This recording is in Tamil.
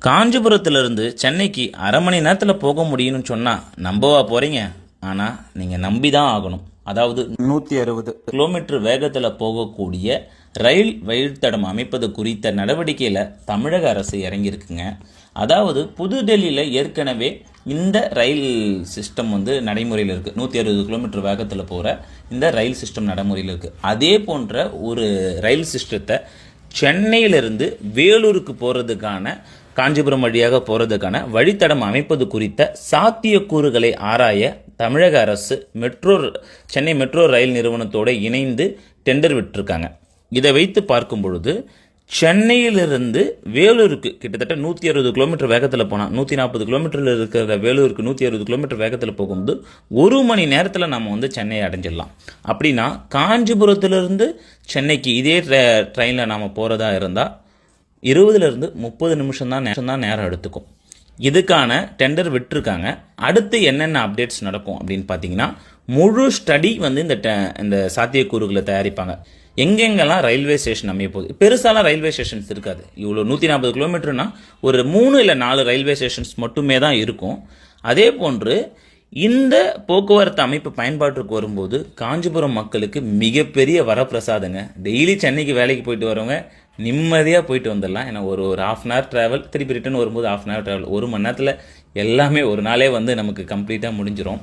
காஞ்சிபுரத்திலிருந்து சென்னைக்கு அரை மணி நேரத்தில் போக முடியும்னு சொன்னால் நம்பவா போகிறீங்க? ஆனால் நீங்கள் நம்பி தான் ஆகணும். அதாவது 160 கிலோமீட்டர் வேகத்தில் போகக்கூடிய ரயில் வழித்தடம் அமைப்பது குறித்த நடவடிக்கையில் தமிழக அரசு இறங்கியிருக்குங்க. அதாவது புதுடெல்லியில் ஏற்கனவே இந்த ரயில் சிஸ்டம் நடைமுறையில் இருக்குது. 160 கிலோமீட்டர் வேகத்தில் போகிற இந்த ரயில் சிஸ்டம் நடைமுறையில் இருக்குது. அதே போன்ற ஒரு ரயில் சிஸ்டத்தை சென்னையிலிருந்து வேலூருக்கு போகிறதுக்கான, காஞ்சிபுரம் வழியாக போகிறதுக்கான வழித்தடம் அமைப்பது குறித்த சாத்தியக்கூறுகளை ஆராய தமிழக அரசு சென்னை மெட்ரோ ரயில் நிறுவனத்தோடு இணைந்து டெண்டர் விட்டிருக்காங்க. இதை வைத்து பார்க்கும் பொழுது சென்னையிலிருந்து வேலூருக்கு கிட்டத்தட்ட 160 கிலோமீட்டர் வேகத்தில் போனால், 140 கிலோமீட்டரில் இருக்கிற வேலூருக்கு 160 கிலோமீட்டர் வேகத்தில் போகும்போது 1 மணி நேரத்தில் நம்ம சென்னையை அடைஞ்சிடலாம். அப்படின்னா காஞ்சிபுரத்திலிருந்து சென்னைக்கு இதே ட்ரெயினில் நாம் போகிறதா இருந்தால் 20லிருந்து 30 நிமிஷம் தான் நேரம் எடுத்துக்கும். இதுக்கான டெண்டர் விட்டுருக்காங்க. அடுத்து என்னென்ன அப்டேட்ஸ் நடக்கும் அப்படின்னு பார்த்தீங்கன்னா, முழு ஸ்டடி இந்த சாத்தியக்கூறுகளை தயாரிப்பாங்க. எங்கெங்கெல்லாம் ரயில்வே ஸ்டேஷன் அமைய போகுது. பெருசாலாம் ரயில்வே ஸ்டேஷன்ஸ் இருக்காது. இவ்வளோ 140 கிலோமீட்டர்னா ஒரு 3 இல்லை 4 ரயில்வே ஸ்டேஷன்ஸ் மட்டுமே தான் இருக்கும். அதே போன்று இந்த போக்குவரத்து அமைப்பு பயன்பாட்டுக்கு வரும்போது காஞ்சிபுரம் மக்களுக்கு மிகப்பெரிய வரப்பிரசாதங்க. டெய்லி சென்னைக்கு வேலைக்கு போயிட்டு வரவங்க நிம்மதியாக போயிட்டு வந்துடலாம். ஏன்னா ஒரு ½ அன் ஹவர் ட்ராவல், திருப்பி ரிட்டர்ன் வரும்போது ½ அன் ஹவர் ட்ராவல், 1 மணி நேரத்தில் எல்லாமே ஒரு நாளே நமக்கு கம்ப்ளீட்டாக முடிஞ்சிடும்.